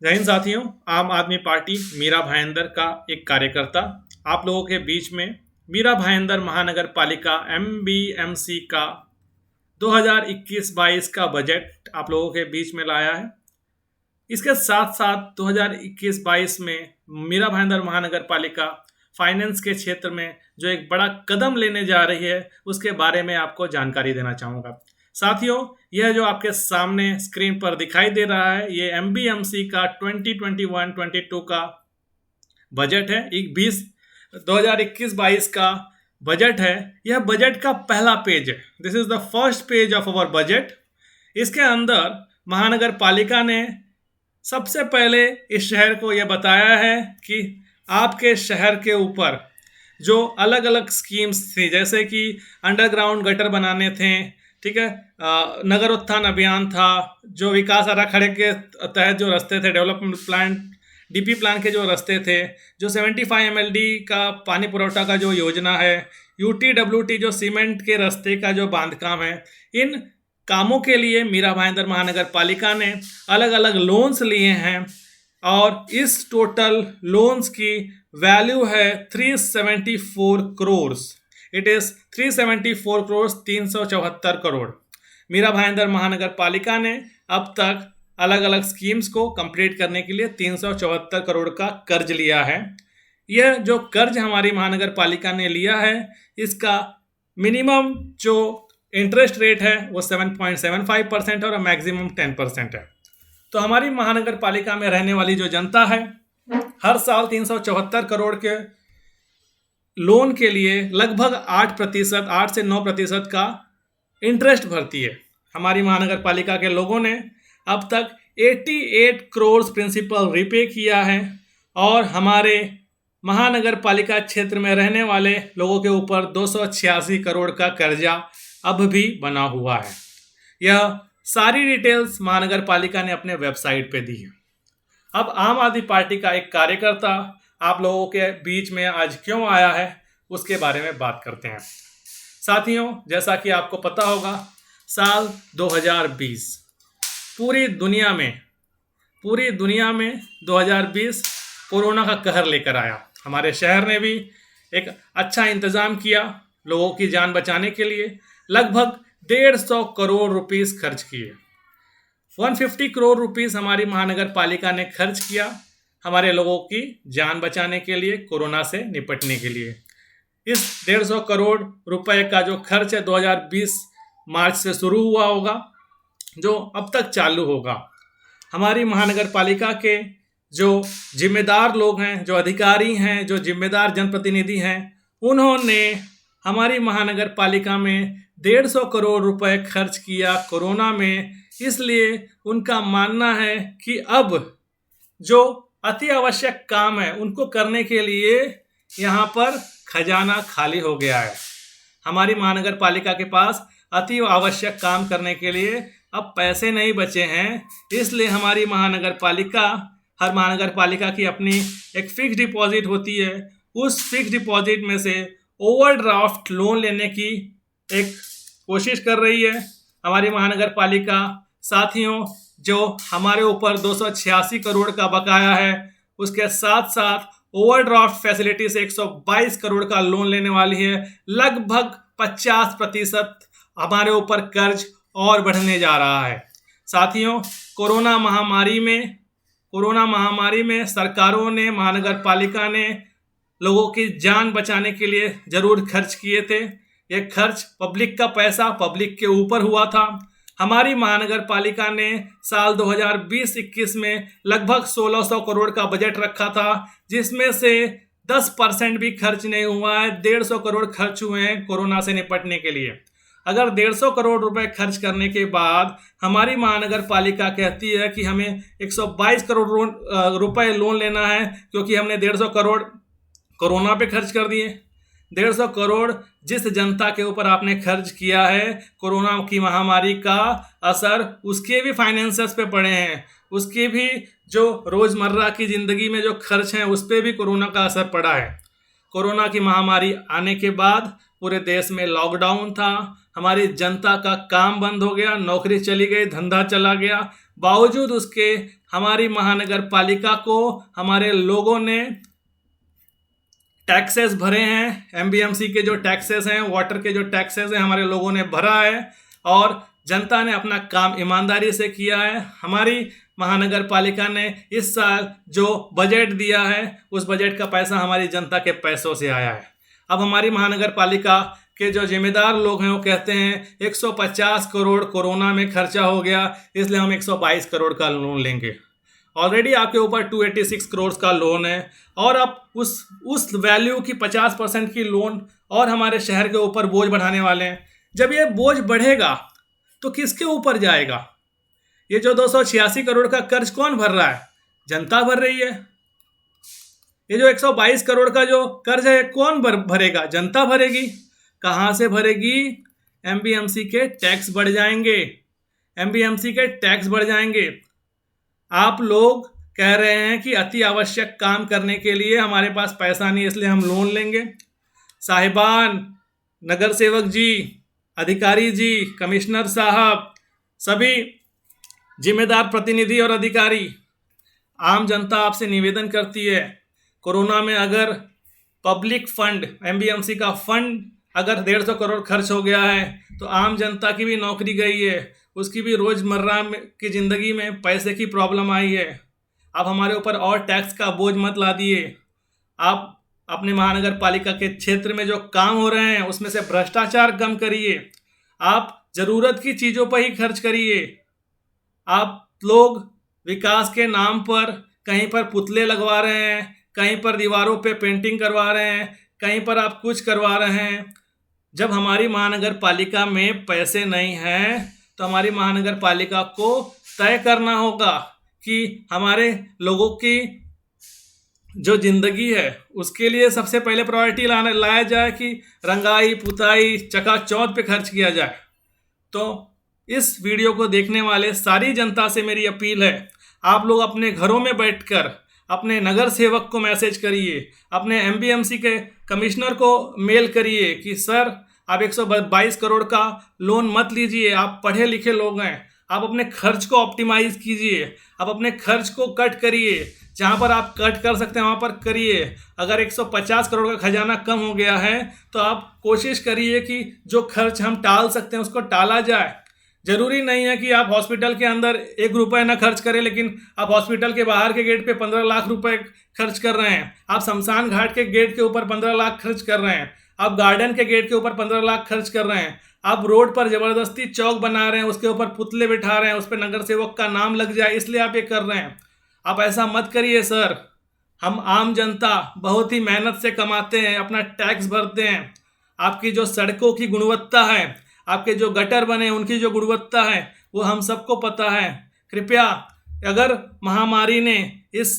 जय हिंद साथियों। आम आदमी पार्टी मीरा भाईंदर का एक कार्यकर्ता आप लोगों के बीच में मीरा भाईंदर महानगर पालिका एमबीएमसी का 2021-22 का बजट आप लोगों के बीच में लाया है। इसके साथ साथ 2021-22 में मीरा भाईंदर महानगर पालिका फाइनेंस के क्षेत्र में जो एक बड़ा कदम लेने जा रही है उसके बारे में आपको जानकारी देना चाहूँगा। साथियों, यह जो आपके सामने स्क्रीन पर दिखाई दे रहा है ये एमबीएमसी का 2021-22 का बजट है। 2021-22 का बजट है। यह बजट का पहला पेज है। This is the first page of our budget. इसके अंदर महानगर पालिका ने सबसे पहले इस शहर को यह बताया है कि आपके शहर के ऊपर जो अलग अलग स्कीम्स थी, जैसे कि अंडरग्राउंड गटर बनाने थे, ठीक है, नगर उत्थान अभियान था, जो विकास आराखड़े के तहत जो रास्ते थे, डेवलपमेंट प्लान डीपी प्लान के जो रास्ते थे, जो 75 एमएलडी का पानी पुरवठा का जो योजना है, यूटीडब्ल्यूटी जो सीमेंट के रास्ते का जो बांधकाम है, इन कामों के लिए मीरा भाईंदर महानगर पालिका ने अलग अलग लोन्स लिए हैं और इस टोटल लोन्स की वैल्यू है 374 करोड़। It is 374 crore 374 crore. मीरा भाईंदर महानगर पालिका ने अब तक अलग अलग स्कीम्स को कंप्लीट करने के लिए 374 करोड़ का कर्ज लिया है। यह जो कर्ज हमारी महानगर पालिका ने लिया है, इसका मिनिमम जो इंटरेस्ट रेट है वो 7.75% और मैक्सिमम 10% है। तो हमारी महानगर पालिका में रहने वाली जो जनता है हर साल 374 करोड़ के लोन के लिए लगभग 8 से 9% का इंटरेस्ट भरती है। हमारी महानगर पालिका के लोगों ने अब तक 88 करोड़ प्रिंसिपल रिपे किया है और हमारे महानगर पालिका क्षेत्र में रहने वाले लोगों के ऊपर 286 करोड़ का कर्जा अब भी बना हुआ है। यह सारी डिटेल्स महानगर पालिका ने अपने वेबसाइट पे दी है। अब आम आदमी पार्टी का एक कार्यकर्ता आप लोगों के बीच में आज क्यों आया है उसके बारे में बात करते हैं। साथियों, जैसा कि आपको पता होगा, साल 2020 पूरी दुनिया में 2020 कोरोना का कहर लेकर आया। हमारे शहर ने भी एक अच्छा इंतज़ाम किया लोगों की जान बचाने के लिए। लगभग 150 करोड़ रुपीस खर्च किए। 150 करोड़ रुपीस हमारी महानगर पालिका ने खर्च किया हमारे लोगों की जान बचाने के लिए, कोरोना से निपटने के लिए। इस 150 करोड़ रुपए का जो खर्च है 2020 मार्च से शुरू हुआ होगा, जो अब तक चालू होगा। हमारी महानगर पालिका के जो जिम्मेदार लोग हैं, जो अधिकारी हैं, जो जिम्मेदार जनप्रतिनिधि हैं, उन्होंने हमारी महानगर पालिका में 150 करोड़ रुपए खर्च किया कोरोना में। इसलिए उनका मानना है कि अब जो अति आवश्यक काम है उनको करने के लिए यहाँ पर खजाना खाली हो गया है। हमारी महानगर पालिका के पास अति आवश्यक काम करने के लिए अब पैसे नहीं बचे हैं। इसलिए हर महानगर पालिका की अपनी एक फिक्स डिपॉजिट होती है। उस फिक्स डिपॉजिट में से ओवरड्राफ्ट लोन लेने की एक कोशिश कर रही है हमारी महानगर पालिका। साथियों, जो हमारे ऊपर 286 करोड़ का बकाया है, उसके साथ साथ ओवरड्राफ्ट फैसिलिटी से 122 करोड़ का लोन लेने वाली है। लगभग 50% हमारे ऊपर कर्ज और बढ़ने जा रहा है। साथियों, कोरोना महामारी में सरकारों ने, महानगर पालिका ने लोगों की जान बचाने के लिए जरूर खर्च किए थे। ये खर्च पब्लिक का पैसा पब्लिक के ऊपर हुआ था। हमारी महानगर पालिका ने साल 2020-21 में लगभग 1600 करोड़ का बजट रखा था, जिसमें से 10% भी खर्च नहीं हुआ है। 150 करोड़ खर्च हुए हैं कोरोना से निपटने के लिए। अगर 150 करोड़ रुपए खर्च करने के बाद हमारी महानगर पालिका कहती है कि हमें 122 करोड़ रुपए लोन लेना है क्योंकि हमने 150 करोड़ कोरोना पे खर्च कर दिए। 150 करोड़ जिस जनता के ऊपर आपने खर्च किया है, कोरोना की महामारी का असर उसके भी फाइनेंसेस पे पड़े हैं, उसके भी जो रोज़मर्रा की ज़िंदगी में जो खर्च हैं उस पर भी कोरोना का असर पड़ा है। कोरोना की महामारी आने के बाद पूरे देश में लॉकडाउन था। हमारी जनता का काम बंद हो गया, नौकरी चली गई, धंधा चला गया। बावजूद उसके हमारी महानगर पालिका को हमारे लोगों ने टैक्सेस भरे हैं। एमबीएमसी के जो टैक्सेस हैं, वाटर के जो टैक्सेस हैं, हमारे लोगों ने भरा है और जनता ने अपना काम ईमानदारी से किया है। हमारी महानगर पालिका ने इस साल जो बजट दिया है उस बजट का पैसा हमारी जनता के पैसों से आया है। अब हमारी महानगर पालिका के जो जिम्मेदार लोग हैं वो कहते हैं 150 करोड़ कोरोना में खर्चा हो गया, इसलिए हम 122 करोड़ का लोन लेंगे। ऑलरेडी आपके ऊपर 286 करोड़ का लोन है और आप उस वैल्यू की 50% की लोन और हमारे शहर के ऊपर बोझ बढ़ाने वाले हैं। जब ये बोझ बढ़ेगा तो किसके ऊपर जाएगा? ये जो 286 करोड़ का कर्ज कौन भर रहा है? जनता भर रही है। ये जो 122 करोड़ का जो कर्ज है कौन भरेगा? जनता भरेगी। कहाँ से भरेगी? एमबीएमसी के टैक्स बढ़ जाएंगे। एमबीएमसी के टैक्स बढ़ जाएंगे। आप लोग कह रहे हैं कि अति आवश्यक काम करने के लिए हमारे पास पैसा नहीं, इसलिए हम लोन लेंगे। साहिबान, नगर सेवक जी, अधिकारी जी, कमिश्नर साहब, सभी जिम्मेदार प्रतिनिधि और अधिकारी, आम जनता आपसे निवेदन करती है, कोरोना में अगर पब्लिक फंड, एमबीएमसी का फंड अगर 150 करोड़ खर्च हो गया है तो आम जनता की भी नौकरी गई है, उसकी भी रोज़मर्रा की ज़िंदगी में पैसे की प्रॉब्लम आई है। आप हमारे ऊपर और टैक्स का बोझ मत ला दिए। आप अपने महानगर पालिका के क्षेत्र में जो काम हो रहे हैं उसमें से भ्रष्टाचार कम करिए। आप ज़रूरत की चीज़ों पर ही खर्च करिए। आप लोग विकास के नाम पर कहीं पर पुतले लगवा रहे हैं, कहीं पर दीवारों पे पेंटिंग करवा रहे हैं, कहीं पर आप कुछ करवा रहे हैं। जब हमारी महानगर पालिका में पैसे नहीं हैं तो हमारी महानगर पालिका को तय करना होगा कि हमारे लोगों की जो ज़िंदगी है उसके लिए सबसे पहले प्रायोरिटी लाया जाए कि रंगाई पुताई चकाचौंध पे खर्च किया जाए। तो इस वीडियो को देखने वाले सारी जनता से मेरी अपील है, आप लोग अपने घरों में बैठकर अपने नगर सेवक को मैसेज करिए, अपने एमबीएमसी के कमिश्नर को मेल करिए कि सर आप 122 करोड़ का लोन मत लीजिए, आप पढ़े लिखे लोग हैं, आप अपने खर्च को ऑप्टिमाइज़ कीजिए, आप अपने खर्च को कट करिए, जहाँ पर आप कट कर सकते हैं वहाँ पर करिए। अगर 150 करोड़ का खजाना कम हो गया है तो आप कोशिश करिए कि जो खर्च हम टाल सकते हैं उसको टाला जाए। ज़रूरी नहीं है कि आप हॉस्पिटल के अंदर 1 रुपये ना खर्च करें, लेकिन आप हॉस्पिटल के बाहर के गेट पे 15 लाख रुपए खर्च कर रहे हैं, आप शमशान घाट के गेट के ऊपर 15 लाख खर्च कर रहे हैं, आप गार्डन के गेट के ऊपर 15 लाख खर्च कर रहे हैं, आप रोड पर ज़बरदस्ती चौक बना रहे हैं, उसके ऊपर पुतले बिठा रहे हैं, उस पर नगर सेवक का नाम लग जाए इसलिए आप ये कर रहे हैं। आप ऐसा मत करिए सर। हम आम जनता बहुत ही मेहनत से कमाते हैं, अपना टैक्स भरते हैं। आपकी जो सड़कों की गुणवत्ता है, आपके जो गटर बने उनकी जो गुणवत्ता है वो हम सबको पता है। कृपया, अगर महामारी ने इस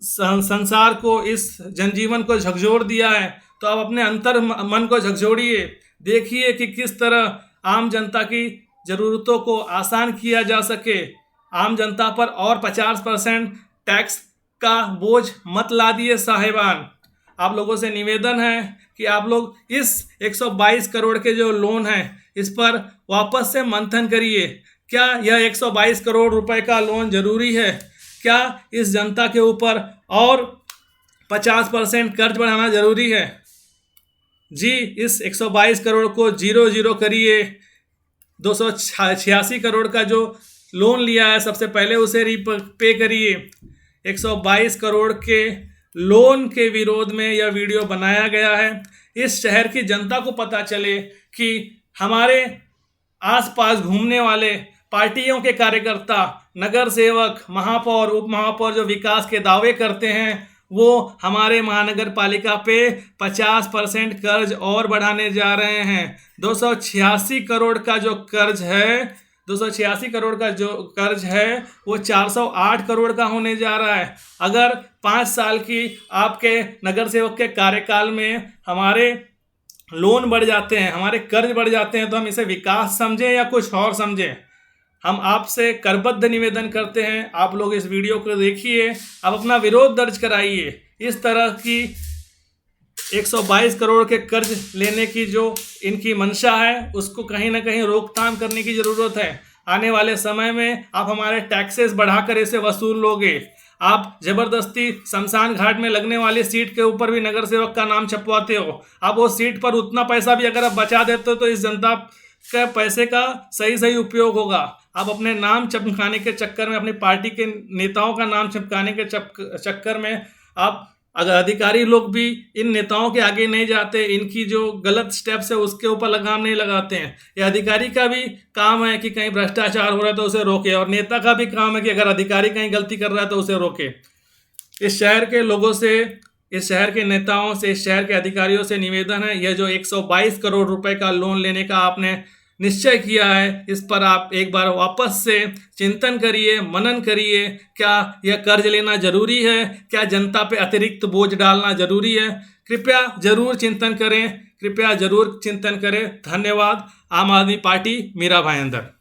संसार को, इस जनजीवन को झकझोर दिया है तो आप अपने अंतर मन को झकझोड़िए। देखिए कि किस तरह आम जनता की ज़रूरतों को आसान किया जा सके। आम जनता पर और 50% टैक्स का बोझ मत ला दिए साहिबान। आप लोगों से निवेदन है कि आप लोग इस 122 करोड़ के जो लोन है इस पर वापस से मंथन करिए। क्या यह 122 करोड़ रुपए का लोन ज़रूरी है? क्या इस जनता के ऊपर और 50% कर्ज बढ़ाना ज़रूरी है? जी, इस 122 करोड़ को 0 करिए। 286 करोड़ का जो लोन लिया है सबसे पहले उसे पे करिए। 122 करोड़ के लोन के विरोध में यह वीडियो बनाया गया है। इस शहर की जनता को पता चले कि हमारे आसपास घूमने वाले पार्टियों के कार्यकर्ता, नगर सेवक, महापौर, उप महापौर जो विकास के दावे करते हैं वो हमारे महानगर पालिका पे 50% कर्ज और बढ़ाने जा रहे हैं। 286 करोड़ का जो कर्ज है, 286 करोड़ का जो कर्ज है वो 408 करोड़ का होने जा रहा है। अगर 5 साल की आपके नगर सेवक के कार्यकाल में हमारे लोन बढ़ जाते हैं, हमारे कर्ज बढ़ जाते हैं तो हम इसे विकास समझें या कुछ और समझें? हम आपसे करबद्ध निवेदन करते हैं, आप लोग इस वीडियो को देखिए, आप अपना विरोध दर्ज कराइए। इस तरह की 122 करोड़ के कर्ज लेने की जो इनकी मंशा है उसको कहीं ना कहीं रोकथाम करने की ज़रूरत है। आने वाले समय में आप हमारे टैक्सेस बढ़ाकर इसे वसूल लोगे। आप जबरदस्ती शमशान घाट में लगने वाली सीट के ऊपर भी नगर सेवक का नाम छपवाते हो। आप वो सीट पर उतना पैसा भी अगर आप बचा देते हो तो इस जनता का पैसे का सही सही उपयोग होगा। आप अपने नाम चमकाने के चक्कर में, अपनी पार्टी के नेताओं का नाम चमकाने के चक्कर में आप अगर अधिकारी लोग भी इन नेताओं के आगे नहीं जाते, इनकी जो गलत स्टेप्स है उसके ऊपर लगाम नहीं लगाते हैं। ये अधिकारी का भी काम है कि कहीं भ्रष्टाचार हो रहा है तो उसे रोके, और नेता का भी काम है कि अगर अधिकारी कहीं गलती कर रहा है तो उसे रोके। इस शहर के लोगों से, इस शहर के नेताओं से, इस शहर के अधिकारियों से निवेदन है, यह जो 122 करोड़ रुपए का लोन लेने का आपने निश्चय किया है, इस पर आप एक बार वापस से चिंतन करिए, मनन करिए। क्या यह कर्ज लेना जरूरी है? क्या जनता पे अतिरिक्त बोझ डालना जरूरी है? कृपया जरूर चिंतन करें, कृपया जरूर चिंतन करें। धन्यवाद। आम आदमी पार्टी, मीरा भाईंदर।